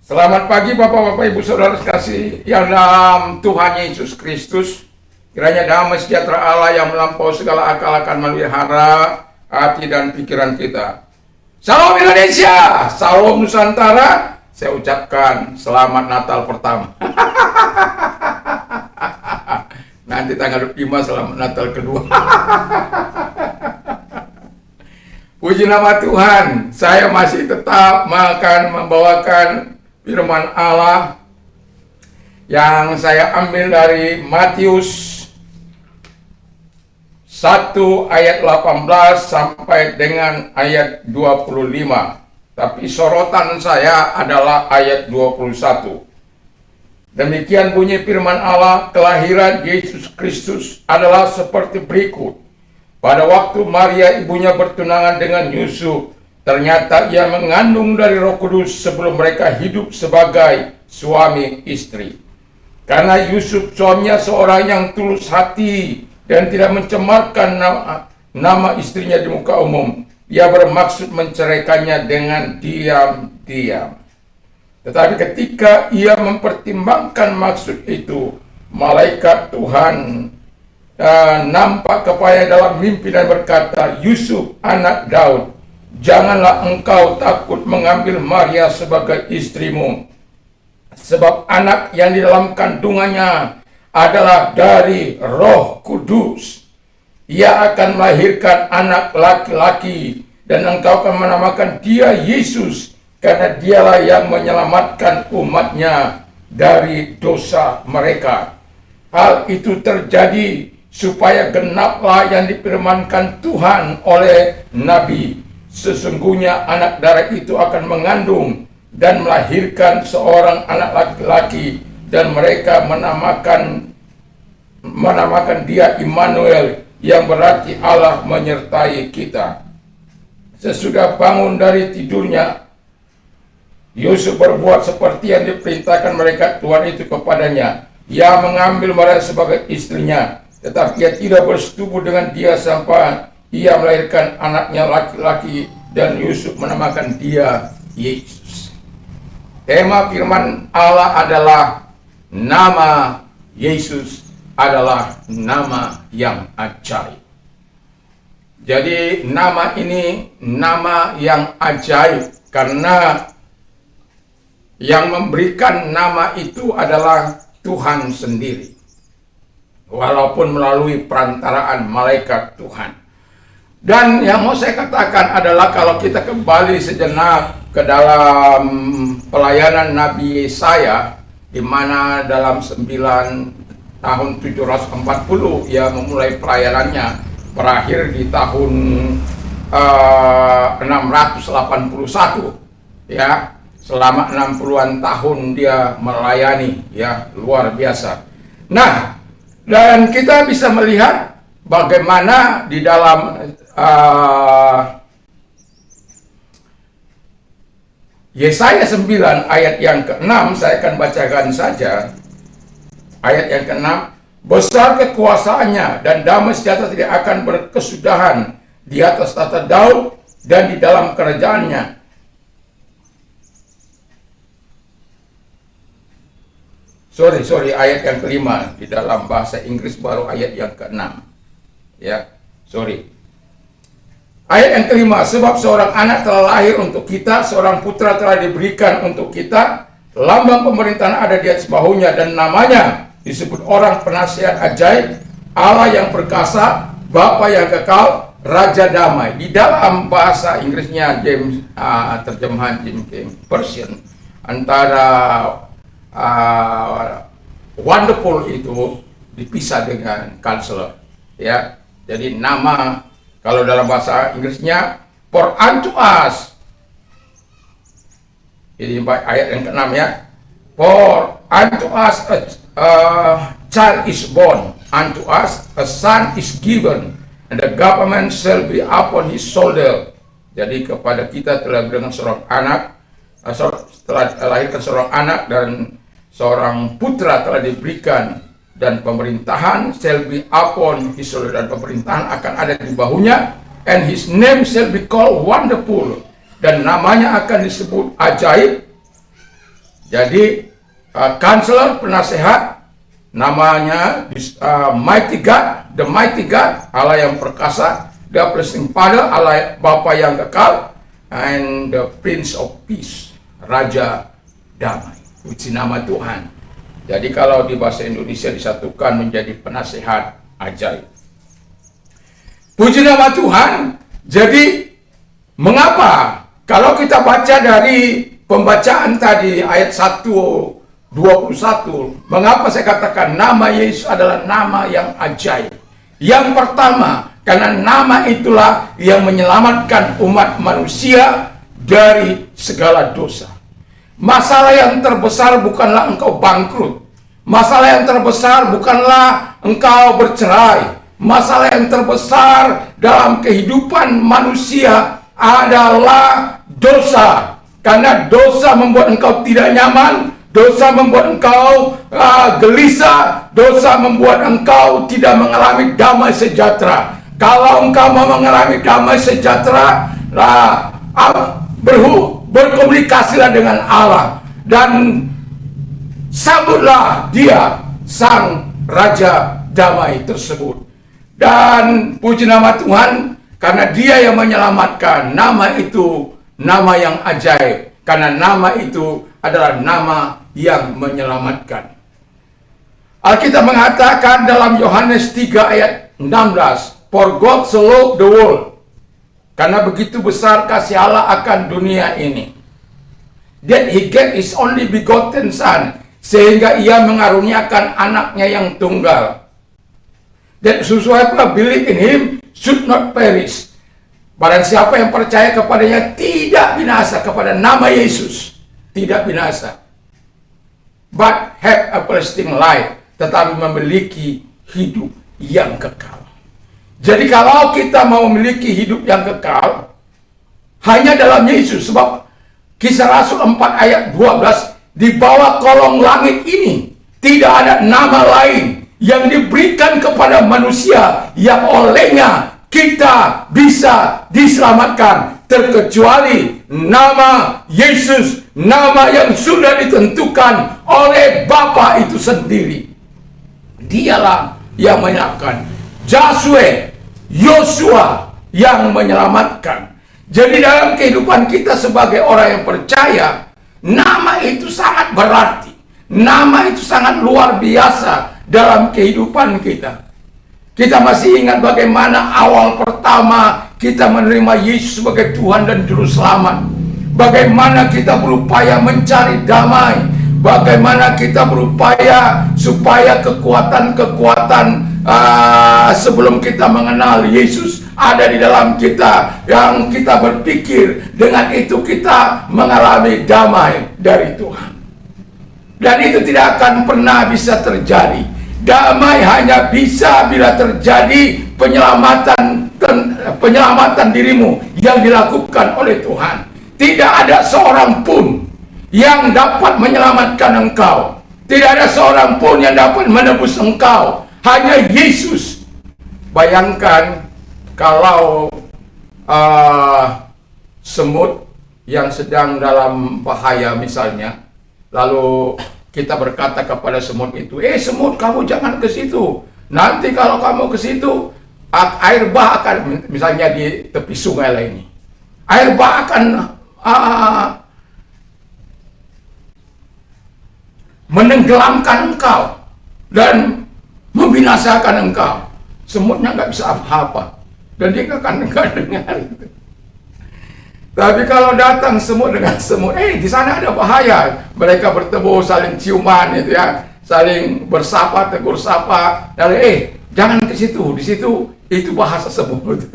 Selamat pagi Bapak-Bapak Ibu Saudara sekasih yang dalam Tuhan Yesus Kristus. Kiranya damai sejahtera Allah yang melampaui segala akal akan melihara hati dan pikiran kita. Salam Indonesia, salam Nusantara. Saya ucapkan selamat Natal pertama. Nanti tanggal 25 selamat Natal kedua. Puji nama Tuhan, saya masih tetap akan membawakan firman Allah yang saya ambil dari Matius 1 ayat 18 sampai dengan ayat 25. Tapi sorotan saya adalah ayat 21. Demikian bunyi firman Allah, kelahiran Yesus Kristus adalah seperti berikut. Pada waktu Maria ibunya bertunangan dengan Yusuf, ternyata ia mengandung dari Roh Kudus sebelum mereka hidup sebagai suami istri. Karena Yusuf suaminya seorang yang tulus hati dan tidak mencemarkan nama istrinya di muka umum, ia bermaksud menceraikannya dengan diam-diam. Tetapi ketika ia mempertimbangkan maksud itu, malaikat Tuhan nampak kepadanya dalam mimpi dan berkata, Yusuf anak Daud, janganlah engkau takut mengambil Maria sebagai istrimu, sebab anak yang di dalam kandungannya adalah dari Roh Kudus. Ia akan melahirkan anak laki-laki, dan engkau akan menamakan dia Yesus, karena dialah yang menyelamatkan umatnya dari dosa mereka. Hal itu terjadi supaya genaplah yang difirmankan Tuhan oleh Nabi. Sesungguhnya anak darah itu akan mengandung dan melahirkan seorang anak laki-laki, dan mereka menamakan dia Immanuel, yang berarti Allah menyertai kita. Sesudah bangun dari tidurnya, Yusuf berbuat seperti yang diperintahkan malaikat Tuhan itu kepadanya. Ia mengambil Maria sebagai istrinya, tetapi ia tidak bersetubuh dengan dia sampai ia melahirkan anaknya laki-laki, dan Yusuf menamakan dia Yesus. Tema firman Allah adalah nama Yesus adalah nama yang ajaib. Jadi nama ini nama yang ajaib karena yang memberikan nama itu adalah Tuhan sendiri, walaupun melalui perantaraan malaikat Tuhan. Dan yang mau saya katakan adalah kalau kita kembali sejenak ke dalam pelayanan Nabi Yesaya, di mana dalam 9 tahun 740 ia memulai pelayanannya, berakhir di tahun 681, ya. Selama 60-an tahun dia melayani, ya, luar biasa. Nah, dan kita bisa melihat bagaimana di dalam Yesaya 9 ayat yang ke-6, saya akan bacakan saja. Ayat yang ke-6, besar kekuasaannya dan damai sejahtera tidak akan berkesudahan di atas tata Daud dan di dalam kerajaannya. Sorry, ayat yang ke-5 di dalam bahasa Inggris baru ayat yang ke-6. Ya, sorry. Ayat yang ke-5, sebab seorang anak telah lahir untuk kita, seorang putra telah diberikan untuk kita, lambang pemerintahan ada di atas bahunya, dan namanya disebut orang penasihat ajaib, Allah yang perkasa, Bapa yang kekal, Raja damai. Di dalam bahasa Inggrisnya terjemahan James Version, antara wonderful itu dipisah dengan counselor, ya. Jadi nama kalau dalam bahasa Inggrisnya for unto us. Jadi ayat yang ke-6, ya. For unto us a child is born, unto us a son is given, and the government shall be upon his shoulder. Jadi kepada kita telah berikan seorang anak, telah lahirkan seorang anak, dan seorang putra telah diberikan, dan pemerintahan shall be upon his shoulder, dan pemerintahan akan ada di bahunya, and his name shall be called wonderful, dan namanya akan disebut ajaib, Jadi counselor, penasehat, namanya Mighty God, the Mighty God, Allah yang perkasa, the Everlasting Father, Allah Bapa yang kekal, and the Prince of Peace, Raja Damai. Puji nama Tuhan. Jadi kalau di bahasa Indonesia disatukan menjadi penasehat ajaib. Puji nama Tuhan. Jadi mengapa kalau kita baca dari pembacaan tadi ayat 1:21, mengapa saya katakan nama Yesus adalah nama yang ajaib? Yang pertama, karena nama itulah yang menyelamatkan umat manusia dari segala dosa. Masalah yang terbesar bukanlah engkau bangkrut. Masalah yang terbesar bukanlah engkau bercerai. Masalah yang terbesar dalam kehidupan manusia adalah dosa. Karena dosa membuat engkau tidak nyaman, dosa membuat engkau gelisah, dosa membuat engkau tidak mengalami damai sejahtera. Kalau engkau mau mengalami damai sejahtera, berkomunikasilah dengan Allah dan sambutlah Dia, Sang Raja Damai tersebut. Dan puji nama Tuhan, karena Dia yang menyelamatkan. Nama itu nama yang ajaib, karena nama itu adalah nama yang menyelamatkan. Alkitab mengatakan dalam Yohanes 3 ayat 16, For God so loved the world, karena begitu besar kasih Allah akan dunia ini, that He gave His only begotten Son, sehingga Ia mengaruniakan anaknya yang tunggal, that whosoever believe in Him should not perish. Barang siapa yang percaya kepadanya tidak binasa, kepada nama Yesus tidak binasa, but have everlasting life, tetapi memiliki hidup yang kekal. Jadi kalau kita mau memiliki hidup yang kekal, hanya dalam Yesus. Sebab Kisah Rasul 4 ayat 12, di bawah kolong langit ini tidak ada nama lain yang diberikan kepada manusia yang olehnya kita bisa diselamatkan, terkecuali nama Yesus, nama yang sudah ditentukan oleh Bapa itu sendiri. Dialah yang menyelamatkan. Yosua yang menyelamatkan. Jadi dalam kehidupan kita sebagai orang yang percaya, nama itu sangat berarti. Nama itu sangat luar biasa dalam kehidupan kita. Kita masih ingat bagaimana awal pertama kita menerima Yesus sebagai Tuhan dan Juru Selamat. Bagaimana kita berupaya mencari damai. Bagaimana kita berupaya supaya kekuatan-kekuatan sebelum kita mengenal Yesus ada di dalam kita, yang kita berpikir dengan itu kita mengalami damai dari Tuhan. Dan itu tidak akan pernah bisa terjadi. Damai hanya bisa bila terjadi penyelamatan dirimu yang dilakukan oleh Tuhan. Tidak ada seorang pun yang dapat menyelamatkan engkau. Tidak ada seorang pun yang dapat menebus engkau. Hanya Yesus. Bayangkan kalau semut yang sedang dalam bahaya misalnya, lalu kita berkata kepada semut itu, semut, kamu jangan ke situ. Nanti kalau kamu ke situ, air bah akan, misalnya di tepi sungai lah ini, air bah akan menenggelamkan engkau dan membinasakan engkau. Semutnya nggak bisa apa-apa dan dia nggak dengar itu. Tapi kalau datang semut dengan semut, di sana ada bahaya. Mereka bertemu, saling ciuman, itu ya, saling bersapa, tegur sapa. Lalu, jangan ke situ, di situ itu bahasa semut.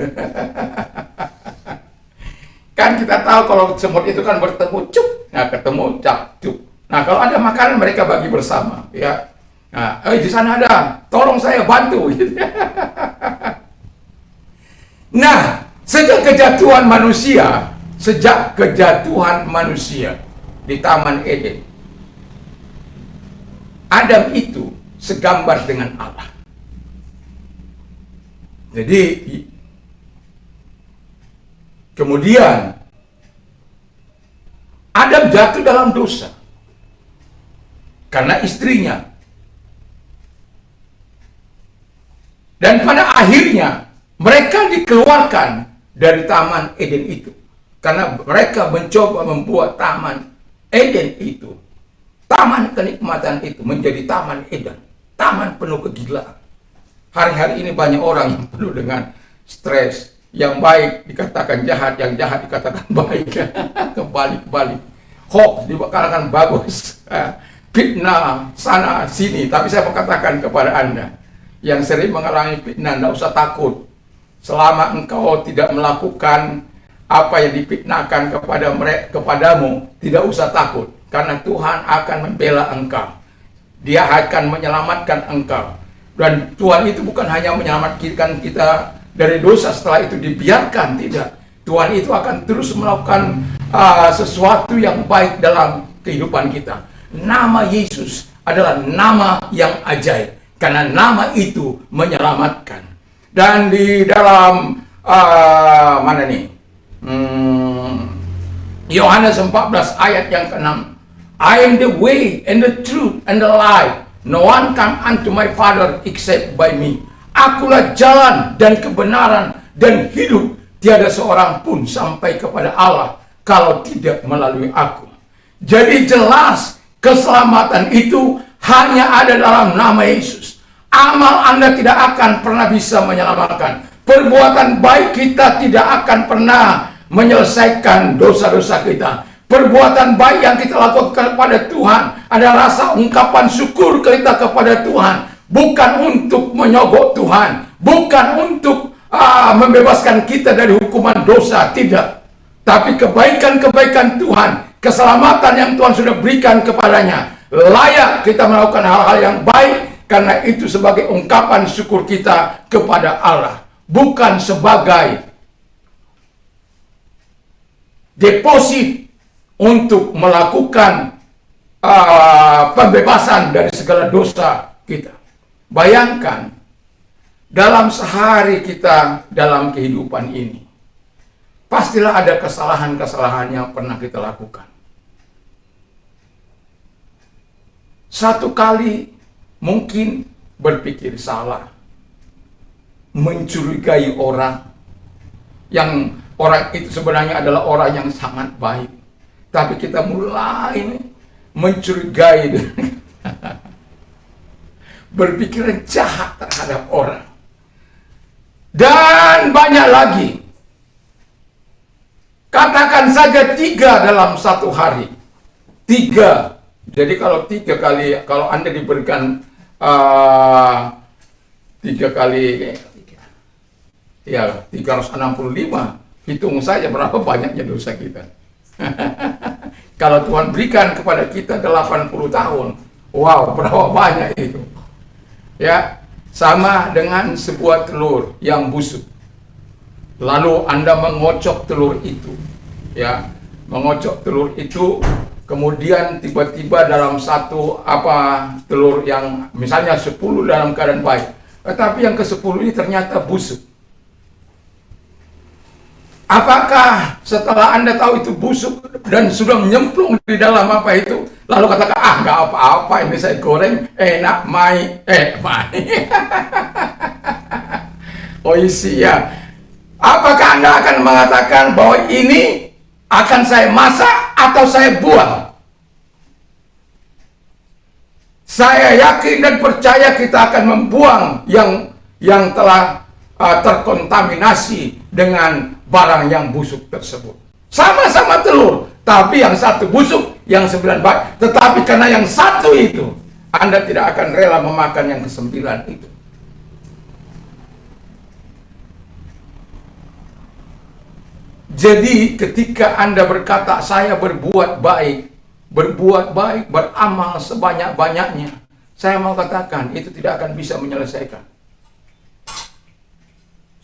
Kan kita tahu kalau semut itu kan bertemu cuk, nah ketemu cuk. Nah kalau ada makanan mereka bagi bersama, ya. Nah, di sana ada, tolong saya bantu. Nah, sejak kejatuhan manusia di Taman Eden, Adam itu segambar dengan Allah. Jadi kemudian Adam jatuh dalam dosa. karena istrinya. Dan pada akhirnya mereka dikeluarkan dari Taman Eden itu. Karena mereka mencoba membuat Taman Eden itu, taman kenikmatan itu, menjadi Taman Eden, taman penuh kegilaan. Hari-hari ini banyak orang yang penuh dengan stres. Yang baik dikatakan jahat, yang jahat dikatakan baik. Kebalik-balik. Hoax dikatakan bagus. Fitnah sana sini. Tapi saya mau katakan kepada Anda yang sering mengalami fitnah, tidak usah takut. Selama engkau tidak melakukan apa yang difitnahkan kepadamu, tidak usah takut. Karena Tuhan akan membela engkau. Dia akan menyelamatkan engkau. Dan Tuhan itu bukan hanya menyelamatkan kita dari dosa setelah itu dibiarkan, tidak. Tuhan itu akan terus melakukan sesuatu yang baik dalam kehidupan kita. Nama Yesus adalah nama yang ajaib. Karena nama itu menyelamatkan. Dan di dalam mana nih? Yohanes 14 ayat yang ke-6. I am the way and the truth and the life. No one come unto my Father except by me. Akulah jalan dan kebenaran dan hidup. Tiada seorang pun sampai kepada Allah kalau tidak melalui aku. Jadi jelas keselamatan itu hanya ada dalam nama Yesus. Amal Anda tidak akan pernah bisa menyelamatkan. Perbuatan baik kita tidak akan pernah menyelesaikan dosa-dosa kita. Perbuatan baik yang kita lakukan kepada Tuhan adalah rasa ungkapan syukur kita kepada Tuhan. Bukan untuk menyogok Tuhan. Bukan untuk membebaskan kita dari hukuman dosa. Tidak. Tapi kebaikan-kebaikan Tuhan, keselamatan yang Tuhan sudah berikan kepadanya, layak kita melakukan hal-hal yang baik, karena itu sebagai ungkapan syukur kita kepada Allah. Bukan sebagai deposit untuk melakukan pembebasan dari segala dosa kita. Bayangkan, dalam sehari kita dalam kehidupan ini, pastilah ada kesalahan-kesalahan yang pernah kita lakukan. Satu kali mungkin berpikir salah, mencurigai orang, yang orang itu sebenarnya adalah orang yang sangat baik, tapi kita mulai mencurigai, berpikiran jahat terhadap orang. Dan banyak lagi. Katakan saja 3 dalam satu hari. 3. Jadi kalau 3 kali, kalau Anda diberikan 3 kali, ya 365, hitung saja berapa banyaknya dosa kita. Kalau Tuhan berikan kepada kita 80 tahun, wow, berapa banyak itu. Ya, sama dengan sebuah telur yang busuk. Lalu Anda mengocok telur itu. Ya, mengocok telur itu, kemudian tiba-tiba dalam satu telur yang misalnya 10 dalam keadaan baik, tetapi yang ke-10 ini ternyata busuk. Apakah setelah Anda tahu itu busuk dan sudah menyemplung di dalam itu, lalu katakan, nggak apa-apa, ini saya goreng, enak, mai. Oh iya. Apakah Anda akan mengatakan bahwa ini akan saya masak atau saya buang? Saya yakin dan percaya kita akan membuang yang telah terkontaminasi dengan barang yang busuk tersebut. Sama-sama telur, tapi yang satu busuk, yang 9 baik. Tetapi karena yang satu itu, Anda tidak akan rela memakan yang ke-9 itu. Jadi ketika Anda berkata, saya berbuat baik, beramal sebanyak-banyaknya, saya mau katakan, itu tidak akan bisa menyelesaikan.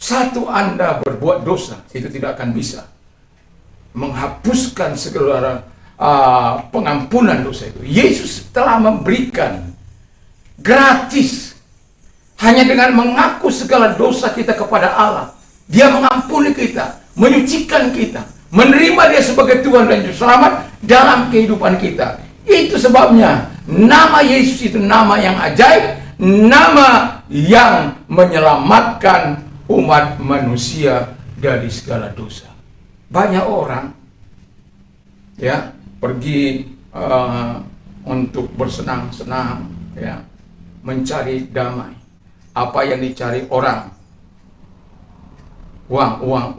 Satu Anda berbuat dosa, itu tidak akan bisa menghapuskan segala pengampunan dosa itu. Yesus telah memberikan gratis, hanya dengan mengaku segala dosa kita kepada Allah. Dia mengampuni kita, menyucikan kita, menerima Dia sebagai Tuhan dan Juru Selamat dalam kehidupan kita. Itu sebabnya Nama Yesus itu nama yang ajaib, nama yang menyelamatkan umat manusia dari segala dosa. Banyak orang ya pergi untuk bersenang-senang, ya, mencari damai. Apa yang dicari orang? Uang.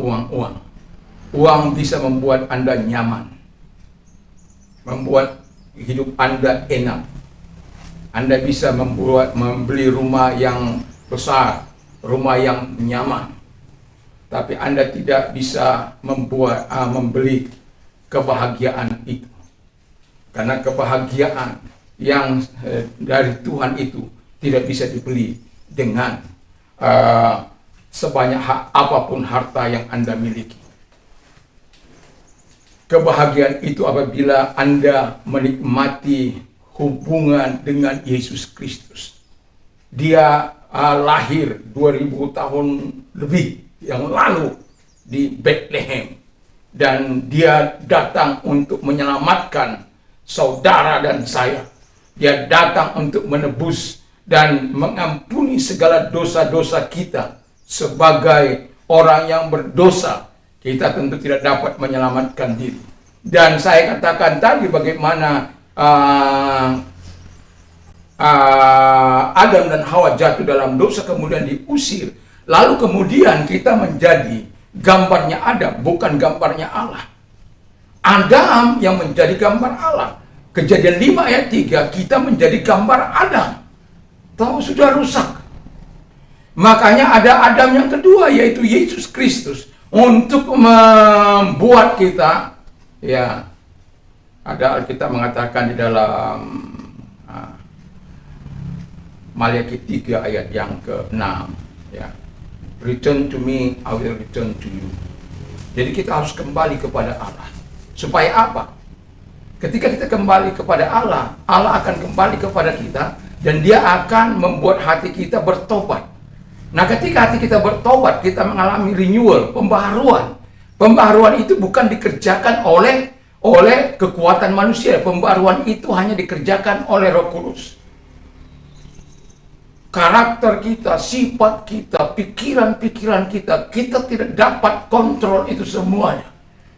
Uang bisa membuat Anda nyaman, membuat hidup Anda enak. Anda bisa membeli rumah yang besar, rumah yang nyaman, tapi Anda tidak bisa membeli kebahagiaan itu. Karena kebahagiaan yang dari Tuhan itu tidak bisa dibeli dengan sebanyak apapun harta yang Anda miliki. Kebahagiaan itu apabila Anda menikmati hubungan dengan Yesus Kristus. Dia lahir 2000 tahun lebih yang lalu di Bethlehem, dan dia datang untuk menyelamatkan saudara dan saya. Dia datang untuk menebus dan mengampuni segala dosa-dosa kita. Sebagai orang yang berdosa, kita tentu tidak dapat menyelamatkan diri. Dan saya katakan tadi bagaimana Adam dan Hawa jatuh dalam dosa, kemudian diusir. Lalu kemudian kita menjadi gambarnya Adam, bukan gambarnya Allah. Adam yang menjadi gambar Allah. Kejadian 5 ayat 3, kita menjadi gambar Adam. Tahu sudah rusak. Makanya ada Adam yang kedua, yaitu Yesus Kristus, untuk membuat kita, ya, ada Alkitab mengatakan di dalam Maliaki 3 ayat yang ke-6, ya, return to me, I will return to you. Jadi kita harus kembali kepada Allah. Supaya apa? Ketika kita kembali kepada Allah, Allah akan kembali kepada kita, dan dia akan membuat hati kita bertobat. Nah, ketika hati kita bertobat, kita mengalami renewal, pembaharuan. Pembaharuan itu bukan dikerjakan oleh kekuatan manusia. Pembaharuan itu hanya dikerjakan oleh Roh Kudus. Karakter kita, sifat kita, pikiran-pikiran kita tidak dapat kontrol itu semuanya.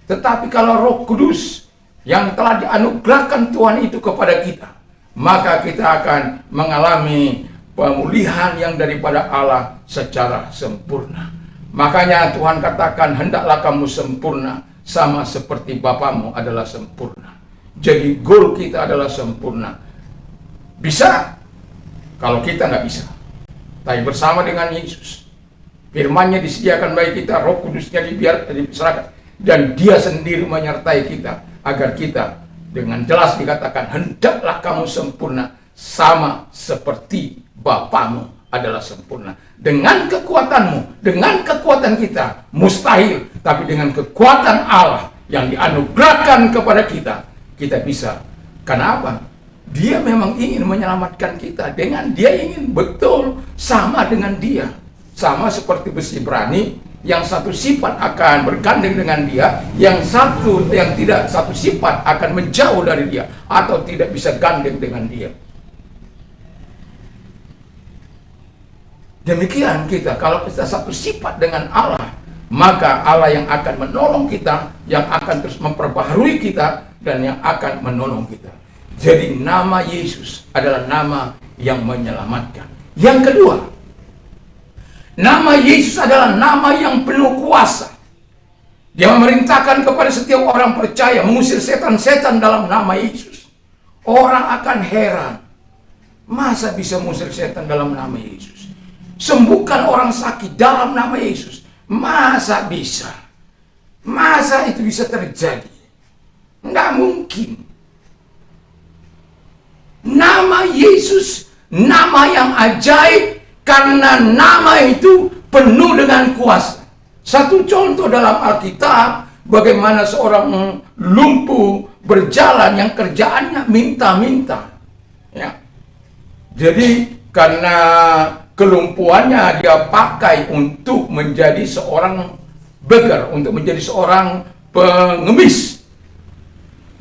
Tetapi kalau Roh Kudus yang telah dianugerahkan Tuhan itu kepada kita, maka kita akan mengalami pemulihan yang daripada Allah secara sempurna. Makanya Tuhan katakan, hendaklah kamu sempurna sama seperti Bapamu adalah sempurna. Jadi goal kita adalah sempurna. Bisa? Kalau kita nggak bisa. Tapi bersama dengan Yesus, firman-Nya disediakan bagi kita, Roh Kudusnya diserahkan, dan dia sendiri menyertai kita, agar kita dengan jelas dikatakan, hendaklah kamu sempurna sama seperti Bapamu adalah sempurna. Dengan kekuatanmu, dengan kekuatan kita, mustahil. Tapi dengan kekuatan Allah yang dianugerahkan kepada kita, kita bisa. Karena apa? Dia memang ingin menyelamatkan kita. Dengan dia ingin betul sama dengan dia. Sama seperti besi berani, yang satu sifat akan bergandeng dengan dia, yang tidak satu sifat akan menjauh dari dia, atau tidak bisa gandeng dengan dia. Demikian kita, kalau kita satu sifat dengan Allah, maka Allah yang akan menolong kita, yang akan terus memperbaharui kita, dan yang akan menolong kita. Jadi nama Yesus adalah nama yang menyelamatkan. Yang kedua, nama Yesus adalah nama yang penuh kuasa. Dia memerintahkan kepada setiap orang percaya mengusir setan-setan dalam nama Yesus. Orang akan heran, masa bisa mengusir setan dalam nama Yesus? Sembuhkan orang sakit dalam nama Yesus. Masa bisa? Masa itu bisa terjadi? Tidak mungkin. Nama Yesus, nama yang ajaib, karena nama itu penuh dengan kuasa. Satu contoh dalam Alkitab, bagaimana seorang lumpuh berjalan yang kerjaannya minta-minta. Ya. Jadi karena kelumpuhannya dia pakai untuk menjadi seorang beggar, untuk menjadi seorang pengemis.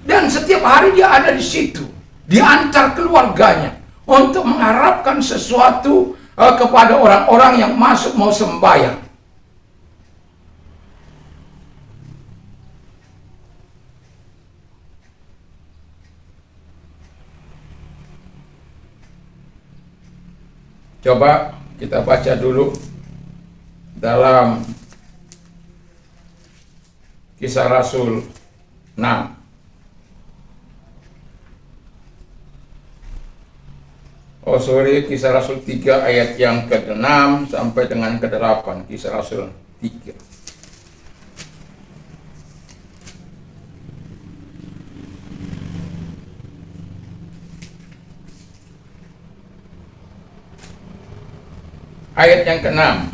Dan setiap hari dia ada di situ. diantar keluarganya untuk mengharapkan sesuatu kepada orang-orang yang masuk mau sembahyang. Coba kita baca dulu dalam Kisah Rasul 6. Kisah Rasul 3 ayat yang ke-6 sampai dengan ke-8. Kisah Rasul 3. Ayat yang ke-6.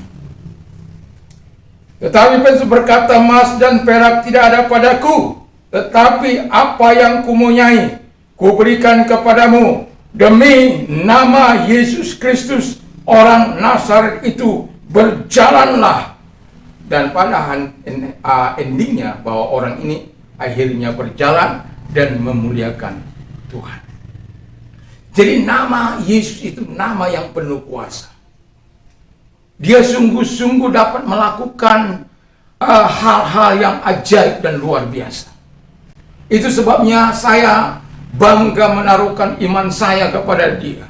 Tetapi Petrus berkata, emas dan perak tidak ada padaku, tetapi apa yang kupunyai, kuberikan kepadamu. Demi nama Yesus Kristus, orang Nazaret itu, berjalanlah. Dan pada endingnya bahwa orang ini akhirnya berjalan dan memuliakan Tuhan. Jadi nama Yesus itu nama yang penuh kuasa. Dia sungguh-sungguh dapat melakukan hal-hal yang ajaib dan luar biasa. Itu sebabnya saya bangga menaruhkan iman saya kepada dia.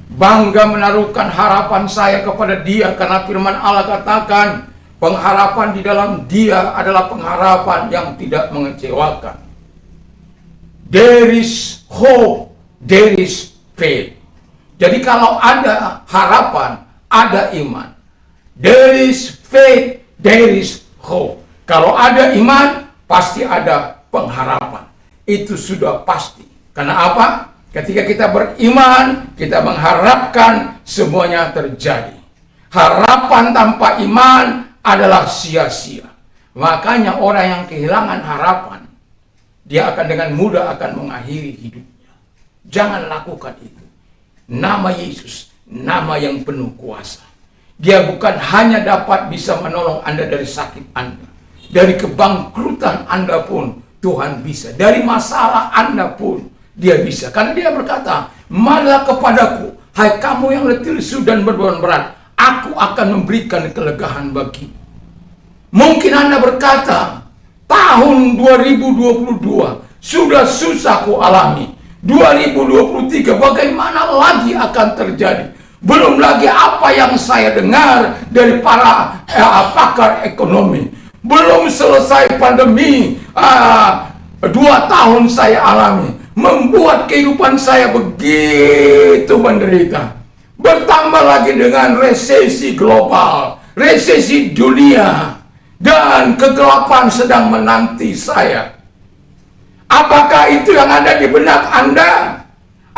Bangga menaruhkan harapan saya kepada dia, karena firman Allah katakan pengharapan di dalam dia adalah pengharapan yang tidak mengecewakan. There is hope, there is faith. Jadi kalau ada harapan, ada iman. There is faith, there is hope. Kalau ada iman, pasti ada pengharapan. Itu sudah pasti. Karena apa? Ketika kita beriman, kita mengharapkan semuanya terjadi. Harapan tanpa iman adalah sia-sia. Makanya orang yang kehilangan harapan, dia akan dengan mudah akan mengakhiri hidupnya. Jangan lakukan itu. Nama Yesus, nama yang penuh kuasa. Dia bukan hanya dapat bisa menolong Anda dari sakit Anda, dari kebangkrutan Anda pun Tuhan bisa, dari masalah Anda pun Dia bisa. Karena Dia berkata, marilah kepadaku, hai kamu yang letih lesu dan berbeban berat, aku akan memberikan kelegaan bagimu. Mungkin Anda berkata, tahun 2022 sudah susah ku alami, 2023 bagaimana lagi akan terjadi? Belum lagi apa yang saya dengar dari para pakar ekonomi. Belum selesai pandemi, 2 tahun saya alami, membuat kehidupan saya begitu menderita. Bertambah lagi dengan resesi global, resesi dunia, dan kegelapan sedang menanti saya. Apakah itu yang ada di benak Anda?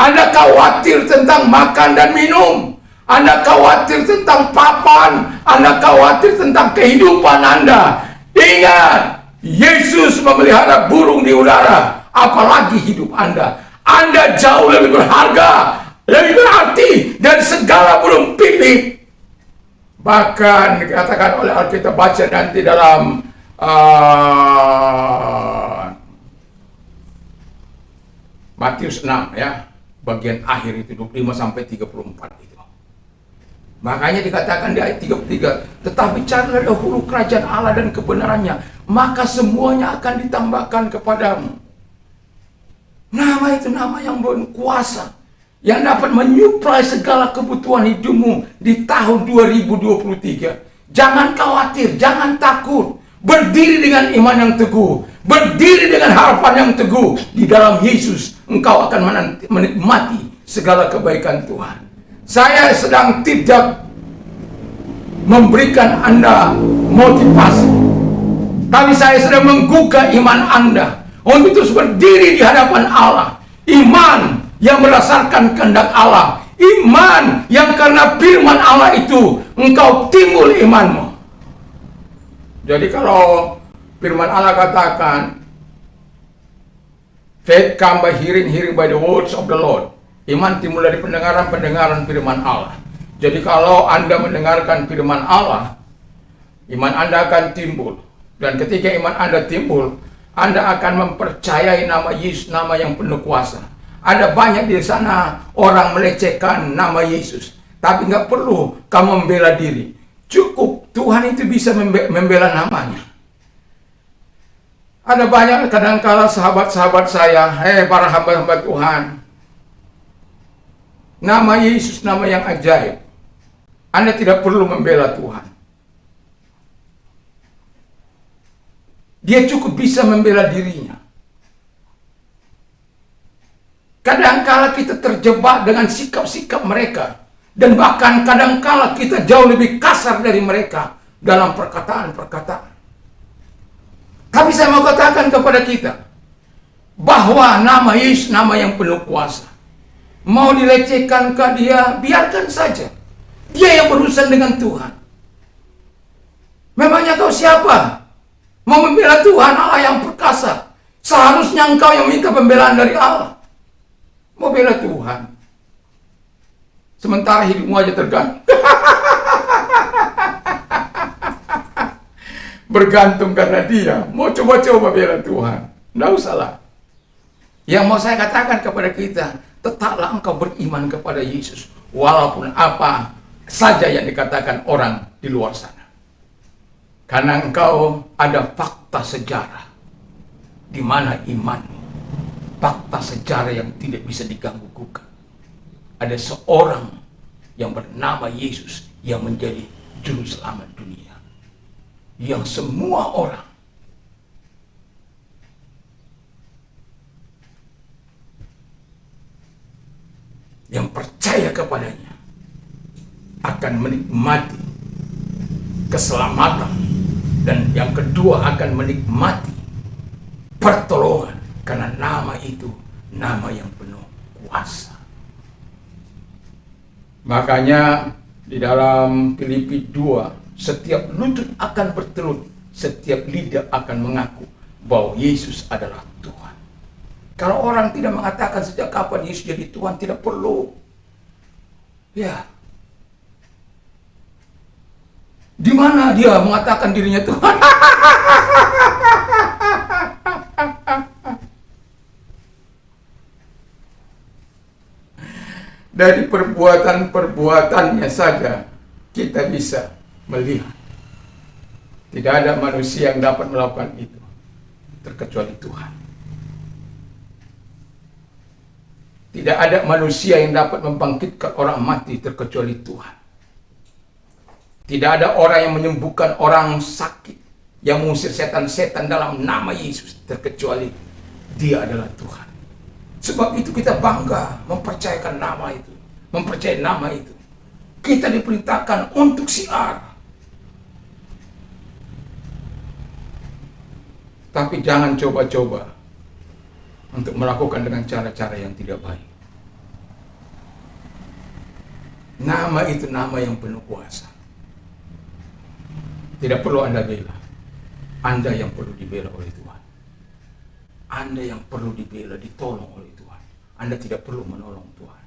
Anda khawatir tentang makan dan minum. Anda khawatir tentang papan. Anda khawatir tentang kehidupan Anda. Ingat, Yesus memelihara burung di udara. Apalagi hidup Anda. Anda jauh lebih berharga, lebih berarti, dan segala burung pipit. Bahkan dikatakan oleh Alkitab, baca nanti dalam Matius 6 ya. Bagian akhir itu 25 sampai 34 itu. Makanya dikatakan di ayat 33, tetapi carilah dahulu kerajaan Allah dan kebenarannya, maka semuanya akan ditambahkan kepadamu. Nama itu nama yang berkuasa, yang dapat menyuplai segala kebutuhan hidupmu di tahun 2023. Jangan khawatir, jangan takut. Berdiri dengan iman yang teguh, berdiri dengan harapan yang teguh di dalam Yesus, engkau akan menikmati segala kebaikan Tuhan. Saya sedang tidak memberikan Anda motivasi, tapi saya sedang menggugah iman Anda untuk terus berdiri di hadapan Allah. Iman yang berdasarkan kehendak Allah, iman yang karena firman Allah itu engkau timbul imanmu. Jadi kalau firman Allah katakan, faith come by hearing, hearing by the words of the Lord. Iman timbul dari pendengaran-pendengaran firman Allah. Jadi kalau Anda mendengarkan firman Allah, iman Anda akan timbul. Dan ketika iman Anda timbul, Anda akan mempercayai nama Yesus, nama yang penuh kuasa. Ada banyak di sana orang melecehkan nama Yesus. Tapi nggak perlu kamu membela diri. Cukup Tuhan itu bisa membela namanya. Ada banyak kadangkala sahabat-sahabat saya, para hamba-hamba Tuhan. Nama Yesus nama yang ajaib. Anda tidak perlu membela Tuhan. Dia cukup bisa membela dirinya. Kadangkala kita terjebak dengan sikap-sikap mereka. Dan bahkan kadangkala kita jauh lebih kasar dari mereka dalam perkataan-perkataan. Tapi saya mau katakan kepada kita bahwa nama Yesus nama yang penuh kuasa. Mau dilecehkan ke dia, biarkan saja. Dia yang berurusan dengan Tuhan. Memangnya kau siapa? Mau membela Tuhan Allah yang perkasa. Seharusnya engkau yang minta pembelaan dari Allah. Mau bela Tuhan. Sementara hidupmu aja tergantung. Bergantung karena dia. Mau coba-coba bela Tuhan. Nggak usahlah. Yang mau saya katakan kepada kita, tetaplah engkau beriman kepada Yesus. Walaupun apa saja yang dikatakan orang di luar sana. Karena engkau ada fakta sejarah. Di mana imanmu. Fakta sejarah yang tidak bisa diganggu-gugat. Ada seorang yang bernama Yesus yang menjadi juru selamat dunia. Yang semua orang yang percaya kepadanya akan menikmati keselamatan, dan yang kedua akan menikmati pertolongan, karena nama itu nama yang penuh kuasa. Makanya di dalam Filipi 2, setiap lutut akan bertelut, setiap lidah akan mengaku bahwa Yesus adalah Tuhan. Kalau orang tidak mengatakan sejak kapan Yesus jadi Tuhan, tidak perlu. Ya. Di mana dia mengatakan dirinya Tuhan? Dari perbuatan-perbuatannya saja kita bisa melihat. Tidak ada manusia yang dapat melakukan itu terkecuali Tuhan. Tidak ada manusia yang dapat membangkitkan orang mati terkecuali Tuhan. Tidak ada orang yang menyembuhkan orang sakit, yang mengusir setan-setan dalam nama Yesus terkecuali Dia adalah Tuhan. Sebab itu kita bangga mempercayakan nama itu, mempercayai nama itu. Kita diperintahkan untuk siar. Tapi jangan coba-coba untuk melakukan dengan cara-cara yang tidak baik. Nama itu nama yang penuh kuasa. Tidak perlu Anda bela. Anda yang perlu dibela oleh Tuhan. Anda yang perlu dibela, ditolong oleh Tuhan. Anda tidak perlu menolong Tuhan.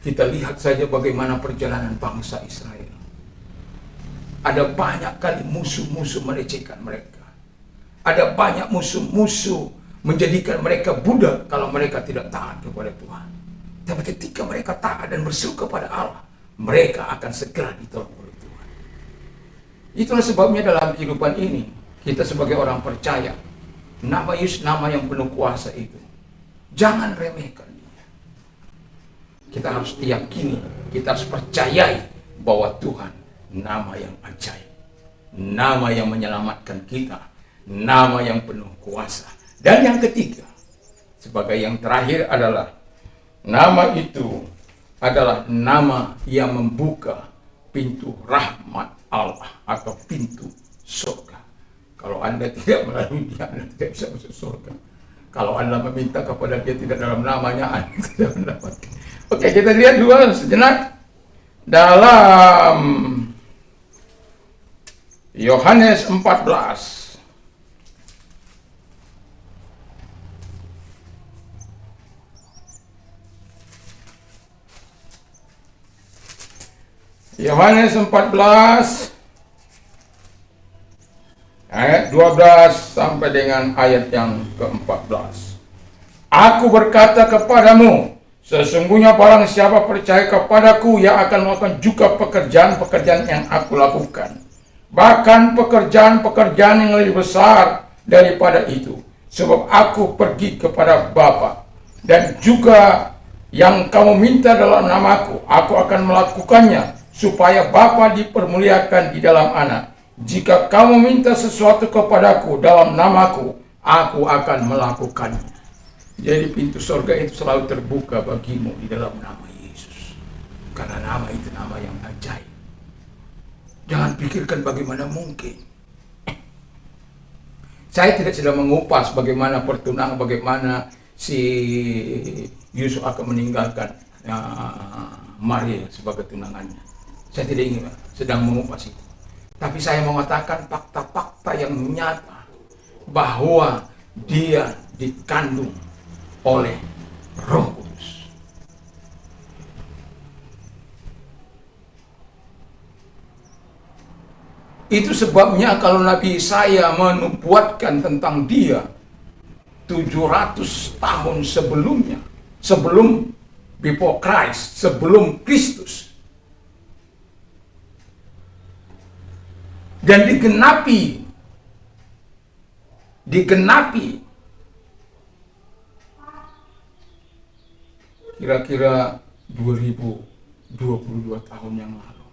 Kita lihat saja bagaimana perjalanan bangsa Israel. Ada banyak kali musuh-musuh melecehkan mereka. Ada banyak musuh-musuh menjadikan mereka budak kalau mereka tidak taat kepada Tuhan. Tapi ketika mereka taat dan bersyukur kepada Allah, mereka akan segera ditolong oleh Tuhan. Itulah sebabnya dalam kehidupan ini, kita sebagai orang percaya, nama Yesus nama yang penuh kuasa itu. Jangan remehkan dia. Kita harus yakini, kita harus percayai bahwa Tuhan nama yang ajaib, nama yang menyelamatkan kita, nama yang penuh kuasa. Dan yang ketiga, sebagai yang terakhir adalah nama itu adalah nama yang membuka pintu rahmat Allah atau pintu surga. Kalau Anda tidak melalui dia, Anda tidak bisa masuk surga. Kalau Anda meminta kepada dia tidak dalam namanya, Anda tidak mendapatkan. Oke, kita lihat dua sejenak dalam Yohanes 14. Yohanes 14 Ayat 12 sampai dengan ayat yang ke-14. Aku berkata kepadamu, sesungguhnya barang siapa percaya kepadaku, yang akan melakukan juga pekerjaan-pekerjaan yang aku lakukan. Bahkan pekerjaan-pekerjaan yang lebih besar daripada itu. Sebab aku pergi kepada Bapa. Dan juga yang kamu minta dalam namaku, aku akan melakukannya, supaya Bapa dipermuliakan di dalam Anak. Jika kamu minta sesuatu kepadaku dalam namaku, aku akan melakukannya. Jadi pintu surga itu selalu terbuka bagimu di dalam nama Yesus. Karena nama itu nama yang ajaib. Jangan pikirkan bagaimana mungkin. Saya tidak sedang mengupas bagaimana pertunangan, bagaimana si Yusuf akan meninggalkan Maria sebagai tunangannya. Saya tidak ingin sedang mengupas itu. Tapi saya mengatakan fakta-fakta yang nyata bahwa dia dikandung oleh Roh Kudus. Itu sebabnya kalau Nabi Yesaya menubuatkan tentang dia 700 tahun sebelumnya, sebelum before Christ, sebelum Kristus, dan digenapi kira-kira 2022 tahun yang lalu.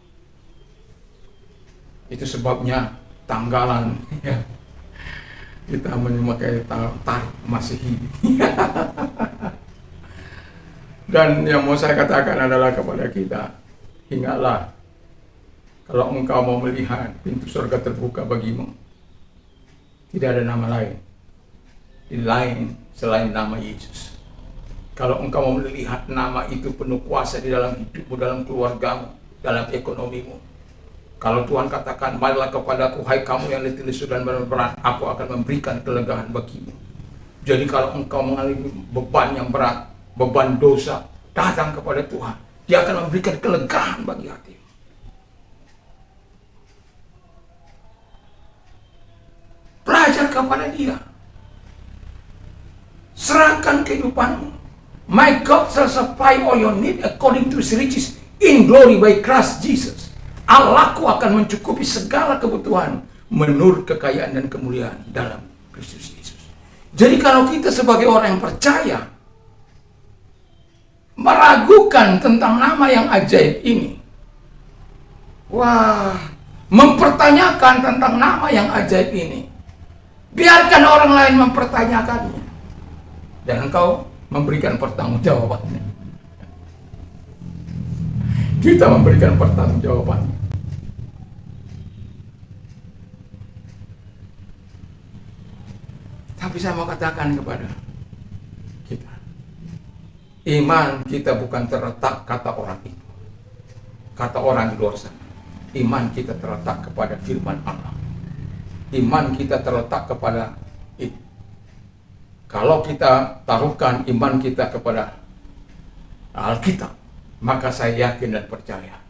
Itu sebabnya tanggalan ya, kita memakai tarik Masehi. Dan yang mau saya katakan adalah kepada kita, ingatlah, kalau engkau mau melihat pintu surga terbuka bagimu, tidak ada nama lain selain nama Yesus. Kalau engkau mau melihat nama itu penuh kuasa di dalam hidupmu, dalam keluargamu, dalam ekonomimu. Kalau Tuhan katakan, marilah kepadaku, hai kamu yang letih lesu dan berat, aku akan memberikan kelegaan bagimu. Jadi kalau engkau mengalami beban yang berat, beban dosa, datang kepada Tuhan. Dia akan memberikan kelegaan bagi hatimu. Belajar kepada dia. Serahkan kehidupanmu. My God shall supply all your need according to his riches in glory by Christ Jesus. Allahku akan mencukupi segala kebutuhan menurut kekayaan dan kemuliaan dalam Kristus Yesus. Jadi kalau kita sebagai orang yang percaya meragukan tentang nama yang ajaib ini, mempertanyakan tentang nama yang ajaib ini, biarkan orang lain mempertanyakannya dan engkau memberikan pertanggungjawabannya. Kita memberikan pertanggungjawabannya. Tapi saya mau katakan kepada kita, iman kita bukan terletak kata orang itu, kata orang di luar sana. Iman kita terletak kepada firman Allah. Iman kita terletak kepada itu. Kalau kita taruhkan iman kita kepada Alkitab, maka saya yakin dan percaya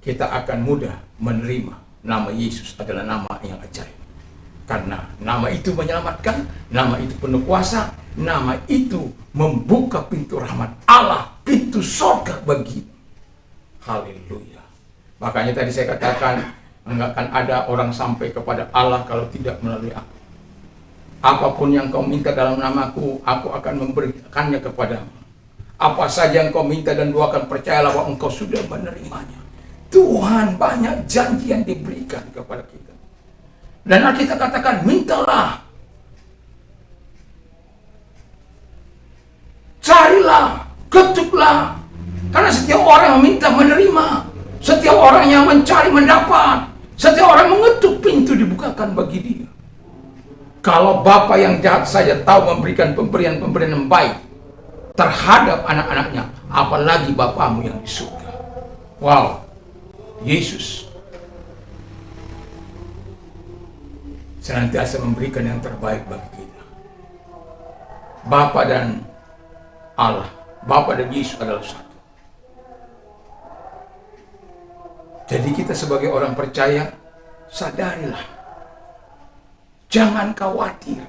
kita akan mudah menerima nama Yesus adalah nama yang ajaib. Karena nama itu menyelamatkan, nama itu penuh kuasa, nama itu membuka pintu rahmat Allah, pintu surga bagi. Haleluya. Makanya tadi saya katakan, enggak akan ada orang sampai kepada Allah kalau tidak melalui aku. Apapun yang kau minta dalam namaku, aku akan memberikannya kepadamu. Apa saja yang kau minta dan doakan, percayalah bahwa engkau sudah menerimanya. Tuhan banyak janji yang diberikan kepada kita. Dan kita katakan, mintalah, carilah, ketuklah. Karena setiap orang yang minta menerima, setiap orang yang mencari mendapat, setiap orang mengetuk pintu dibukakan bagi dia. Kalau Bapa yang jahat saja tahu memberikan pemberian-pemberian yang baik terhadap anak-anaknya, apalagi Bapamu yang di surga. Wow, Yesus senantiasa memberikan yang terbaik bagi kita. Bapa dan Allah, Bapa dan Yesus adalah satu. Jadi kita sebagai orang percaya, sadarilah Jangan khawatir.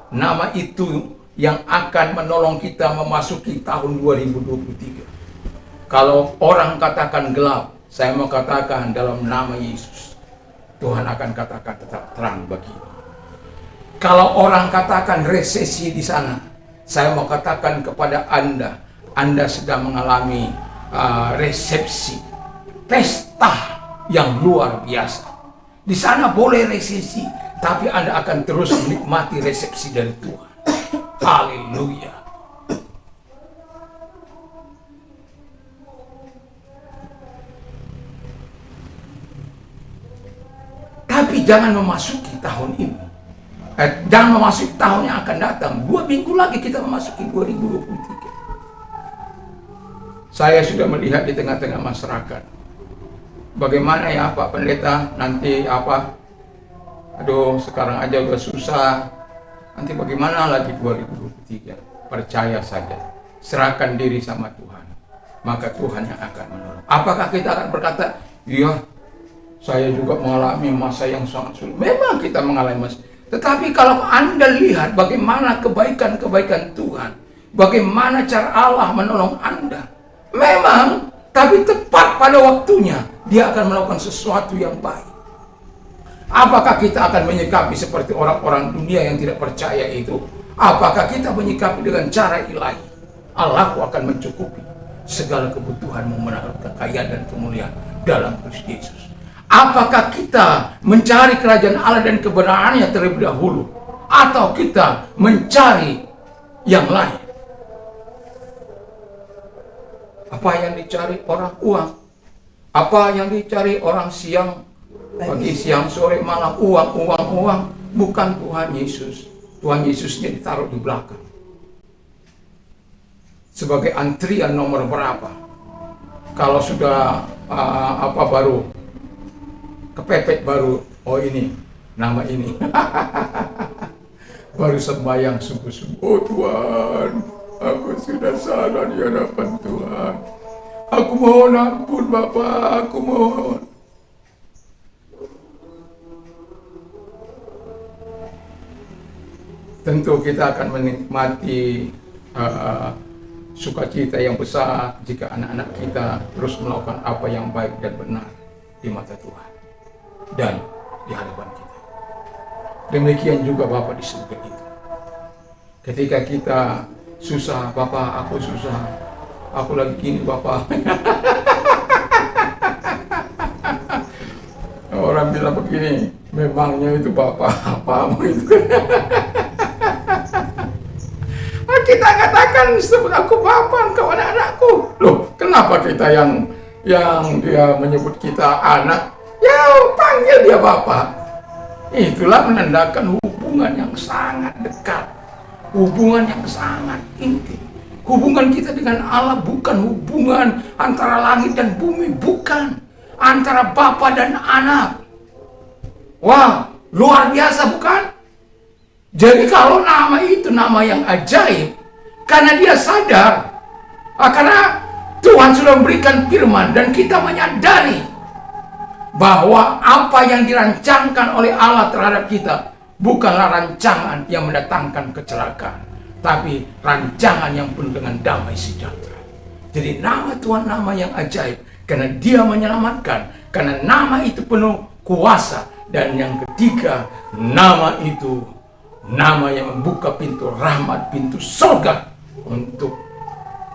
Nama itu yang akan menolong kita memasuki tahun 2023. Kalau orang katakan gelap, saya mau katakan dalam nama Yesus, Tuhan akan katakan tetap terang bagimu. Kalau orang katakan resesi di sana, saya mau katakan kepada Anda sedang mengalami resepsi, pesta yang luar biasa. Di sana boleh resesi, tapi Anda akan terus menikmati resepsi dari Tuhan. Haleluya. Tapi jangan memasuki tahun ini. Jangan memasuki tahun yang akan datang. 2 minggu lagi kita memasuki 2023. Saya sudah melihat di tengah-tengah masyarakat. Bagaimana ya Pak Pendeta, nanti apa? Aduh, sekarang aja udah susah. Nanti bagaimana lagi 2023? Percaya saja. Serahkan diri sama Tuhan. Maka Tuhan yang akan menolong. Apakah kita akan berkata, iya, saya juga mengalami masa yang sangat sulit. Memang kita mengalami masa. Tetapi kalau Anda lihat bagaimana kebaikan-kebaikan Tuhan, bagaimana cara Allah menolong Anda, memang, tapi tepat pada waktunya, Dia akan melakukan sesuatu yang baik. Apakah kita akan menyikapi seperti orang-orang dunia yang tidak percaya itu? Apakah kita menyikapi dengan cara ilahi? Allah akan mencukupi segala kebutuhanmu menurut kekayaan dan kemuliaan dalam Kristus Yesus. Apakah kita mencari kerajaan Allah dan kebenarannya terlebih dahulu, atau kita mencari yang lain? Apa yang dicari orang? Uang. Apa yang dicari orang siang, pagi, siang, sore, malam? Uang. Bukan Tuhan Yesus. Tuhan Yesusnya ditaruh di belakang. Sebagai antrian nomor berapa? Kalau sudah baru kepepet baru, oh ini, nama ini. Baru sembahyang sungguh-sungguh. Oh Tuhan, aku sudah salah di hadapan Tuhan. Aku mohon ampun Bapak, aku mohon. Tentu kita akan menikmati sukacita yang besar jika anak-anak kita terus melakukan apa yang baik dan benar di mata Tuhan dan di hadapan kita. Demikian juga Bapak di surga itu. Ketika kita susah, Bapak aku susah, aku lagi gini Bapak. Orang bilang begini, memangnya itu Bapak apamu itu. Kita katakan sebut aku Bapak, engkau anak-anakku. Loh, kenapa kita yang dia menyebut kita anak? Ya, panggil dia Bapak. Itulah menandakan hubungan yang sangat dekat, hubungan yang sangat intim. Hubungan kita dengan Allah bukan hubungan antara langit dan bumi, bukan antara Bapa dan anak. Wah, luar biasa bukan? Jadi kalau nama itu nama yang ajaib, karena dia sadar, karena Tuhan sudah memberikan firman dan kita menyadari bahwa apa yang dirancangkan oleh Allah terhadap kita bukanlah rancangan yang mendatangkan kecelakaan, tapi rancangan yang penuh dengan damai sejahtera. Jadi nama Tuhan nama yang ajaib, karena dia menyelamatkan, karena nama itu penuh kuasa. Dan yang ketiga, nama itu nama yang membuka pintu rahmat, pintu surga untuk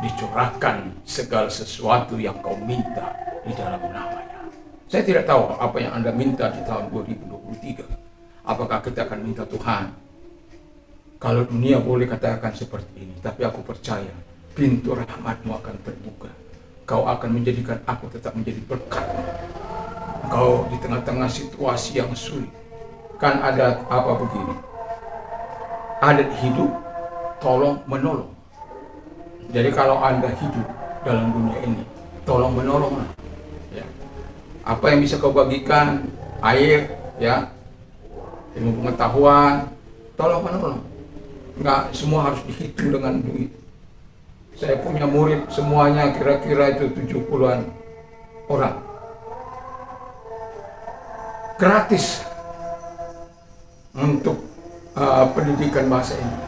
dicurahkan segala sesuatu yang kau minta di dalam namanya. Saya tidak tahu apa yang Anda minta di tahun 2023. Apakah kita akan minta Tuhan? Kalau dunia boleh katakan seperti ini, tapi aku percaya pintu rahmatmu akan terbuka. Kau akan menjadikan aku tetap menjadi berkat. Kau di tengah-tengah situasi yang sulit. Kan ada apa begini? Adat hidup tolong menolong. Jadi kalau Anda hidup dalam dunia ini, tolong menolong. Ya. Apa yang bisa kau bagikan? Air, ya, ilmu pengetahuan, tolong menolong. Enggak semua harus dihitung dengan duit. Saya punya murid semuanya kira-kira itu 70-an orang. Gratis. untuk pendidikan bahasa Inggris.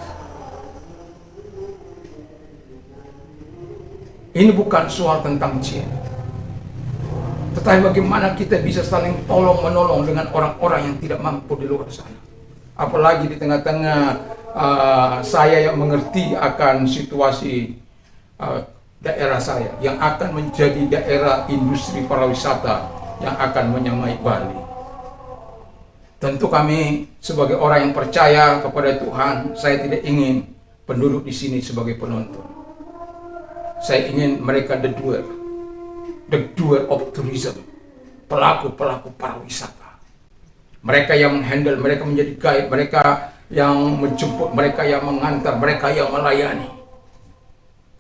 Ini bukan soal tentang ujian, tetapi bagaimana kita bisa saling tolong menolong dengan orang-orang yang tidak mampu di luar sana. Apalagi di tengah-tengah saya yang mengerti akan situasi daerah saya yang akan menjadi daerah industri pariwisata yang akan menyamai Bali. Tentu kami sebagai orang yang percaya kepada Tuhan, saya tidak ingin penduduk di sini sebagai penonton. Saya ingin mereka the doer of tourism, pelaku-pelaku pariwisata. Mereka yang menghandle, mereka menjadi guide, mereka yang menjemput, mereka yang mengantar, mereka yang melayani.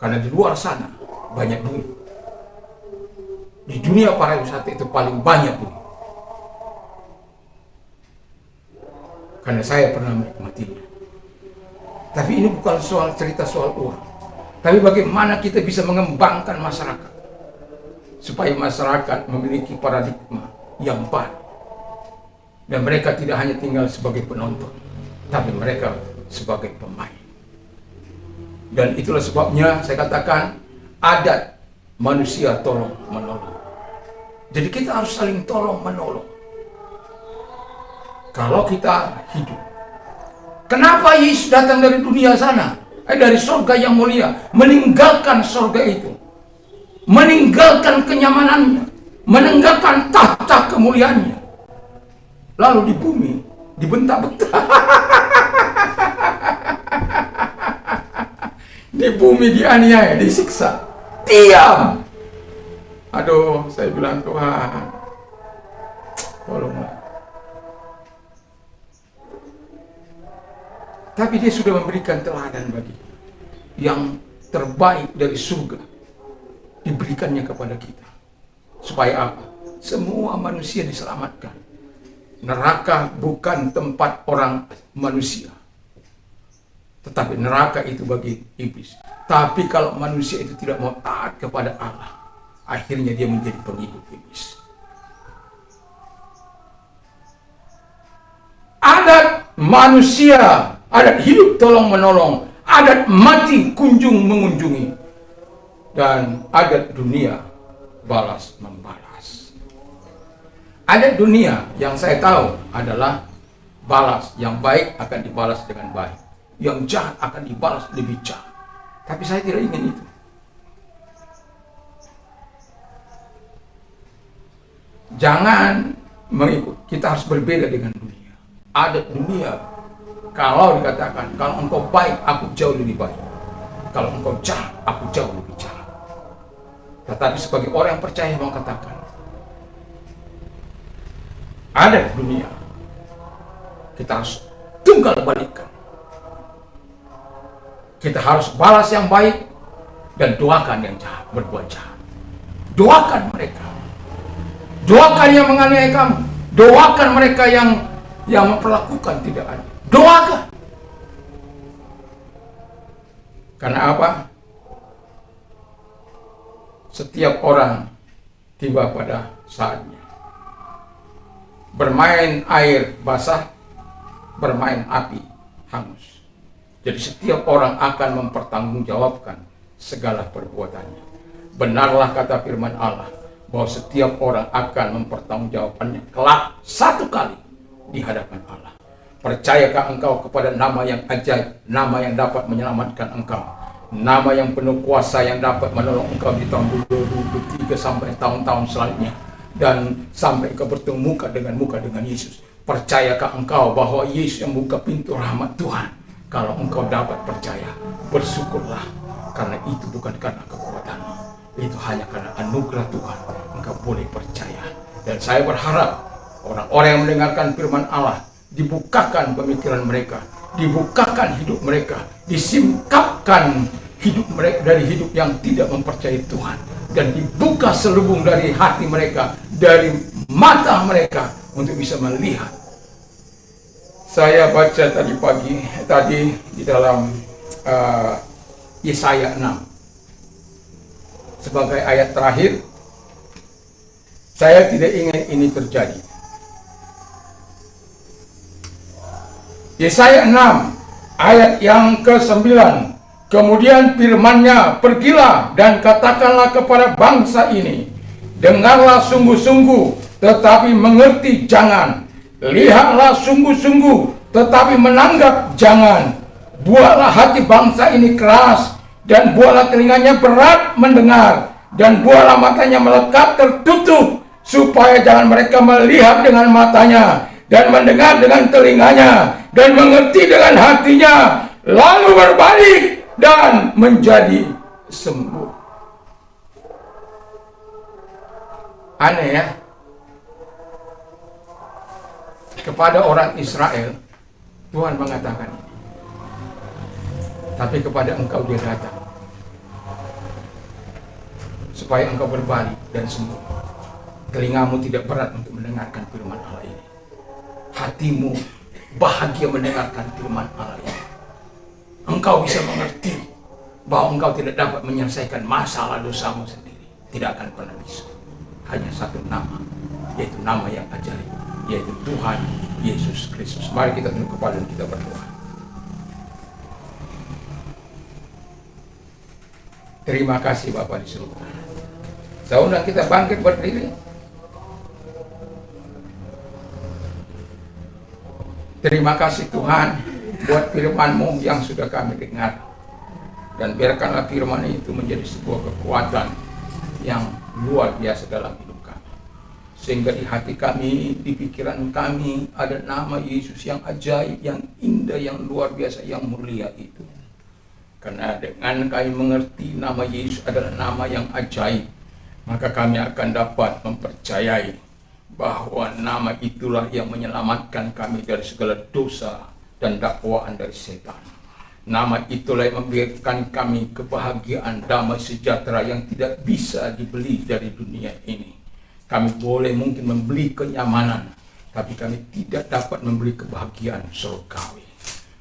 Karena di luar sana banyak duit. Di dunia pariwisata itu paling banyak duit. Karena saya pernah menikmatinya. Tapi ini bukan soal cerita soal uang. Tapi bagaimana kita bisa mengembangkan masyarakat supaya masyarakat memiliki paradigma yang baik, dan mereka tidak hanya tinggal sebagai penonton, tapi mereka sebagai pemain. Dan itulah sebabnya saya katakan adat manusia tolong menolong. Jadi kita harus saling tolong menolong. Kalau kita hidup, kenapa Yesus datang dari dunia sana? Dari surga yang mulia, meninggalkan surga itu, meninggalkan kenyamanannya, meninggalkan tahta kemuliaannya, lalu di bumi dibentak-bentak. Di bumi dianiaya, disiksa. Diam. Aduh, saya bilang, Tuhan, tolonglah. Tapi dia sudah memberikan teladan bagi yang terbaik dari surga, diberikannya kepada kita. Supaya apa? Semua manusia diselamatkan. Neraka bukan tempat orang manusia, tetapi neraka itu bagi iblis. Tapi kalau manusia itu tidak mau taat kepada Allah, akhirnya dia menjadi pengikut iblis. Adat manusia, adat hidup tolong menolong, adat mati kunjung mengunjungi, dan adat dunia balas membalas. Adat dunia yang saya tahu adalah balas, yang baik akan dibalas dengan baik, yang jahat akan dibalas lebih jahat. Tapi saya tidak ingin itu. Jangan mengikut, kita harus berbeda dengan dunia. Adat dunia, kalau dikatakan, kalau engkau baik, aku jauh lebih baik. Kalau engkau jahat, aku jauh lebih jahat. Tetapi sebagai orang yang percaya mau katakan, adat dunia, kita harus tunggal balikan. Kita harus balas yang baik dan doakan yang jahat, berbuat jahat. Doakan mereka. Doakan yang menganiaya kamu. Doakan mereka yang memperlakukan tidak adil. Doakan. Karena apa? Setiap orang tiba pada saatnya. Bermain air basah, bermain api hangus. Jadi setiap orang akan mempertanggungjawabkan segala perbuatannya. Benarlah kata firman Allah, bahwa setiap orang akan mempertanggungjawabkannya kelak satu kali di hadapan Allah. Percayakah engkau kepada nama yang ajaib, nama yang dapat menyelamatkan engkau, nama yang penuh kuasa yang dapat menolong engkau di tahun 2023 sampai tahun-tahun selanjutnya, dan sampai engkau bertemu muka dengan Yesus? Percayakah engkau bahwa Yesus yang buka pintu rahmat Tuhan? Kalau engkau dapat percaya, bersyukurlah, karena itu bukan karena kekuatanmu, itu hanya karena anugerah Tuhan engkau boleh percaya. Dan saya berharap orang-orang yang mendengarkan firman Allah dibukakan pemikiran mereka, dibukakan hidup mereka, disingkapkan hidup mereka dari hidup yang tidak mempercayai Tuhan, dan dibuka selubung dari hati mereka, dari mata mereka, untuk bisa melihat. Saya baca tadi di dalam Yesaya 6 sebagai ayat terakhir. Saya tidak ingin ini terjadi. Yesaya 6 ayat yang ke-9. Kemudian firman-Nya, pergilah dan katakanlah kepada bangsa ini, dengarlah sungguh-sungguh, tetapi mengerti jangan. Lihatlah sungguh-sungguh, tetapi menanggap jangan. Buatlah hati bangsa ini keras, dan buatlah telinganya berat mendengar, dan buatlah matanya melekat tertutup, supaya jangan mereka melihat dengan matanya, dan mendengar dengan telinganya, dan mengerti dengan hatinya, lalu berbalik dan menjadi sembuh. Aneh ya? Kepada orang Israel, Tuhan mengatakan ini. Tapi kepada engkau dia datang, supaya engkau berbalik dan sembuh. Telingamu tidak berat untuk mendengarkan firman Allah ini. Hatimu bahagia mendengarkan firman Allah ini. Engkau bisa mengerti bahwa engkau tidak dapat menyelesaikan masalah dosamu sendiri. Tidak akan pernah bisa. Hanya satu nama, yaitu nama yang ajaib, yaitu Tuhan Yesus Kristus. Mari kita tunduk kepala dan kita berdoa. Terima kasih Bapa di surga. Saya undang kita bangkit berdiri. Terima kasih Tuhan buat firman-Mu yang sudah kami dengar. Dan biarkanlah firman itu menjadi sebuah kekuatan yang luar biasa dalam hidup kami. Sehingga di hati kami, di pikiran kami ada nama Yesus yang ajaib, yang indah, yang luar biasa, yang mulia itu. Karena dengan kami mengerti nama Yesus adalah nama yang ajaib, maka kami akan dapat mempercayai bahwa nama itulah yang menyelamatkan kami dari segala dosa dan dakwaan dari setan. Nama itulah yang memberikan kami kebahagiaan, damai sejahtera yang tidak bisa dibeli dari dunia ini. Kami boleh mungkin membeli kenyamanan, tapi kami tidak dapat membeli kebahagiaan surgawi.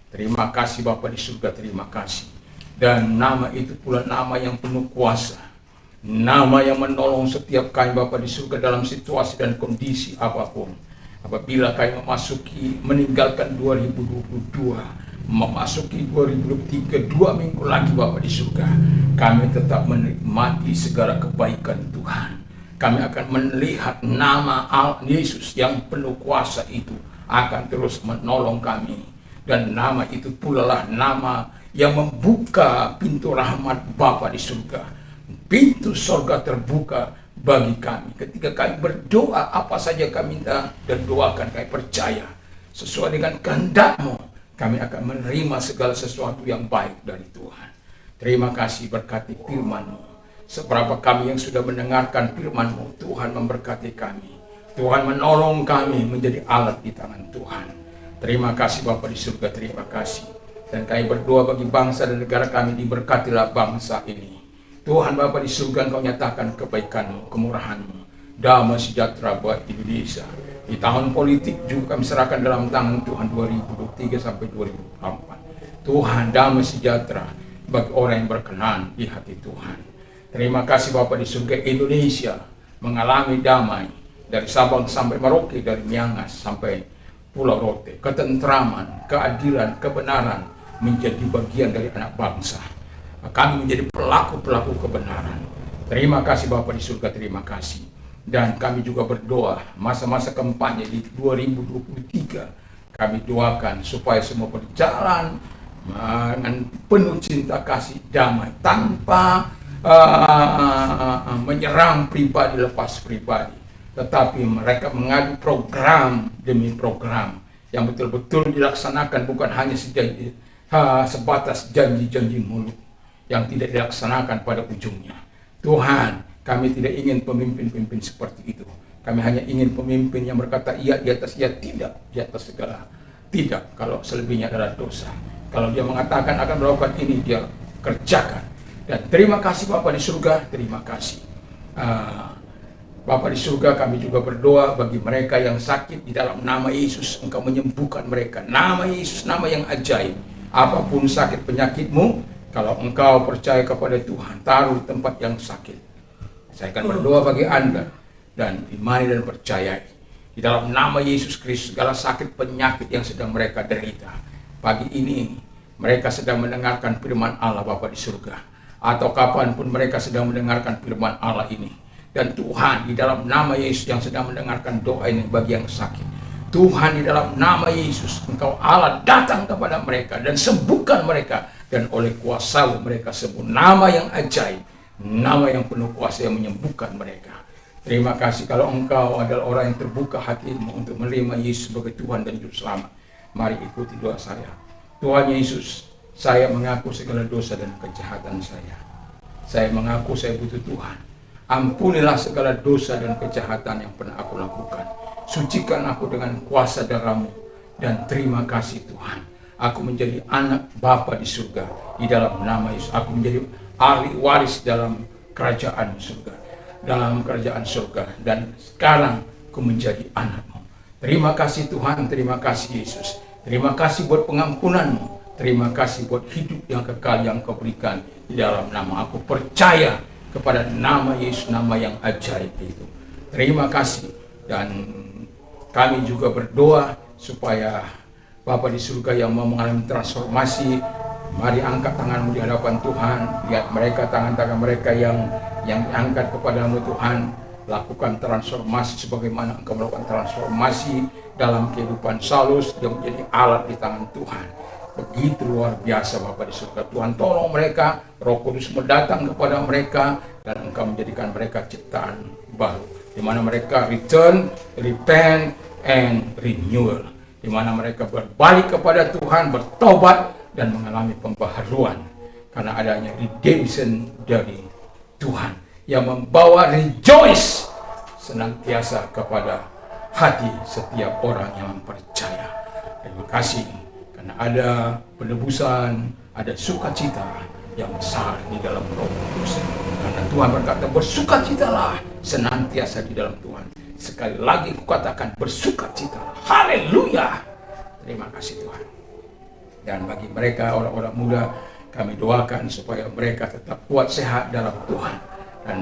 Terima kasih Bapa di surga, terima kasih. Dan nama itu pula nama yang penuh kuasa, nama yang menolong setiap kami Bapa di surga dalam situasi dan kondisi apapun. Apabila kami meninggalkan 2022, memasuki 2023, 2 minggu lagi Bapa di surga, kami tetap menikmati segala kebaikan Tuhan. Kami akan melihat nama Yesus yang penuh kuasa itu akan terus menolong kami. Dan nama itu pula lah nama yang membuka pintu rahmat Bapa di surga. Pintu surga terbuka bagi kami. Ketika kami berdoa, apa saja kami minta dan doakan, kami percaya sesuai dengan kehendak-Mu, kami akan menerima segala sesuatu yang baik dari Tuhan. Terima kasih, berkati firman-Mu. Seberapa kami yang sudah mendengarkan firman-Mu, Tuhan memberkati kami. Tuhan menolong kami menjadi alat di tangan Tuhan. Terima kasih Bapa di surga, terima kasih. Dan kami berdoa bagi bangsa dan negara kami, diberkatilah bangsa ini. Tuhan Bapa di surga, Engkau nyatakan kebaikan-Mu, kemurahan-Mu, damai sejahtera buat Indonesia. Di tahun politik juga kami serahkan dalam tangan Tuhan 2023 sampai 2024. Tuhan, damai sejahtera bagi orang yang berkenan di hati Tuhan. Terima kasih Bapa di surga, Indonesia mengalami damai dari Sabang sampai Merauke, dari Miangas sampai Pulau Rote. Ketentraman, keadilan, kebenaran menjadi bagian dari anak bangsa. Kami menjadi pelaku-pelaku kebenaran. Terima kasih Bapa di surga, terima kasih. Dan kami juga berdoa masa-masa kampanye di 2023. Kami doakan supaya semua berjalan dengan penuh cinta kasih damai, tanpa menyerang pribadi lepas pribadi. Tetapi mereka mengadu program demi program yang betul-betul dilaksanakan, bukan hanya sebatas janji-janji mulut yang tidak dilaksanakan pada ujungnya. Tuhan, kami tidak ingin pemimpin-pemimpin seperti itu. Kami hanya ingin pemimpin yang berkata iya di atas iya, tidak di atas segala tidak, kalau selebihnya adalah dosa. Kalau dia mengatakan akan melakukan ini, dia kerjakan. Dan terima kasih Bapa di surga, terima kasih. Bapa di surga, kami juga berdoa bagi mereka yang sakit, di dalam nama Yesus Engkau menyembuhkan mereka. Nama Yesus, nama yang ajaib. Apapun sakit penyakitmu, kalau engkau percaya kepada Tuhan, taruh di tempat yang sakit. Saya akan berdoa bagi Anda dan imani dan percayai Di dalam nama Yesus Kristus, segala sakit penyakit yang sedang mereka derita. Pagi ini, mereka sedang mendengarkan firman Allah Bapa di surga. Atau kapanpun mereka sedang mendengarkan firman Allah ini. Dan Tuhan, di dalam nama Yesus yang sedang mendengarkan doa ini bagi yang sakit. Tuhan, di dalam nama Yesus, Engkau Allah datang kepada mereka dan sembuhkan mereka. Dan oleh kuasa mereka sembuh. Nama yang ajaib, nama yang penuh kuasa yang menyembuhkan mereka. Terima kasih kalau Engkau adalah orang yang terbuka hatimu untuk menerima Yesus sebagai Tuhan dan Juru Selamat. Mari ikuti doa saya. Tuhan Yesus, saya mengaku segala dosa dan kejahatan saya. Saya mengaku saya butuh Tuhan. Ampunilah segala dosa dan kejahatan yang pernah aku lakukan. Sucikan aku dengan kuasa darah-Mu. Dan terima kasih Tuhan, aku menjadi anak Bapa di surga. Di dalam nama Yesus, aku menjadi ahli waris dalam kerajaan surga. Dalam kerajaan surga. Dan sekarang aku menjadi anak-Mu. Terima kasih Tuhan, terima kasih Yesus. Terima kasih buat pengampunan-Mu. Terima kasih buat hidup yang kekal yang Kau berikan di dalam nama. Aku percaya kepada nama Yesus, nama yang ajaib itu. Terima kasih. Dan kami juga berdoa supaya Bapa di surga yang mau mengalami transformasi, mari angkat tangan-Mu di hadapan Tuhan. Lihat mereka, tangan-tangan mereka yang diangkat kepadamu Tuhan. Lakukan transformasi sebagaimana Engkau melakukan transformasi dalam kehidupan Saulus. Dia menjadi alat di tangan Tuhan. Begitu luar biasa Bapa di surga. Tuhan tolong mereka, Roh Kudus mendatang kepada mereka, dan Engkau menjadikan mereka ciptaan baru, di mana mereka return, repent, and renewal, di mana mereka berbalik kepada Tuhan, bertobat, dan mengalami pembaharuan karena adanya redemption dari Tuhan yang membawa rejoice senantiasa kepada hati setiap orang yang percaya. Terima kasih karena ada penebusan, ada sukacita yang besar di dalam Roh Kudus. Karena Tuhan berkata, bersukacitalah senantiasa di dalam Tuhan. Sekali lagi kukatakan, bersukacitalah. Haleluya. Terima kasih Tuhan. Dan bagi mereka orang-orang muda, kami doakan supaya mereka tetap kuat sehat dalam Tuhan. Dan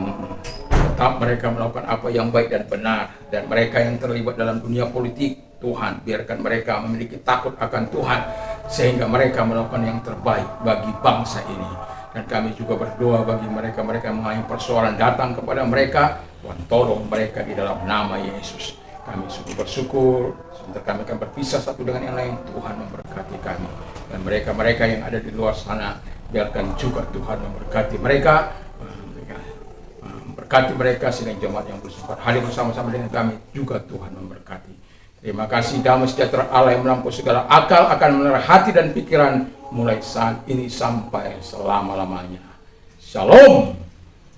tetap mereka melakukan apa yang baik dan benar. Dan mereka yang terlibat dalam dunia politik, Tuhan biarkan mereka memiliki takut akan Tuhan, sehingga mereka melakukan yang terbaik bagi bangsa ini. Dan kami juga berdoa bagi mereka-mereka yang mengalami persoalan datang kepada mereka. Tuhan tolong mereka di dalam nama Yesus. Kami sungguh bersyukur. Sebentar kami akan berpisah satu dengan yang lain. Tuhan memberkati kami. Dan mereka-mereka yang ada di luar sana, biarkan juga Tuhan memberkati mereka. Berkati mereka sehingga jemaat yang bersempat hadir bersama-sama dengan kami juga Tuhan memberkati. Terima kasih, damai sejahtera Allah yang melampaui segala akal akan menerah hati dan pikiran mulai saat ini sampai selama-lamanya. Shalom.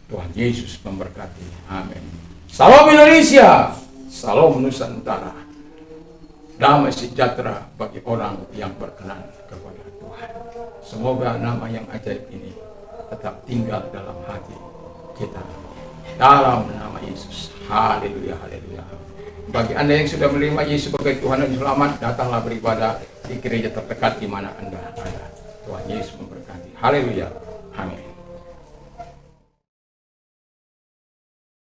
Tuhan Yesus memberkati. Amin. Salam Indonesia. Salam Nusantara. Damai sejahtera bagi orang yang berkenan kepada Tuhan. Semoga nama yang ajaib ini tetap tinggal dalam hati kita. Dalam nama Yesus. Haleluya, haleluya. Bagi Anda yang sudah menerima Yesus sebagai Tuhan dan Selamat, datanglah beribadah di gereja terdekat di mana Anda ada. Tuhan Yesus memberkati. Haleluya. Amin.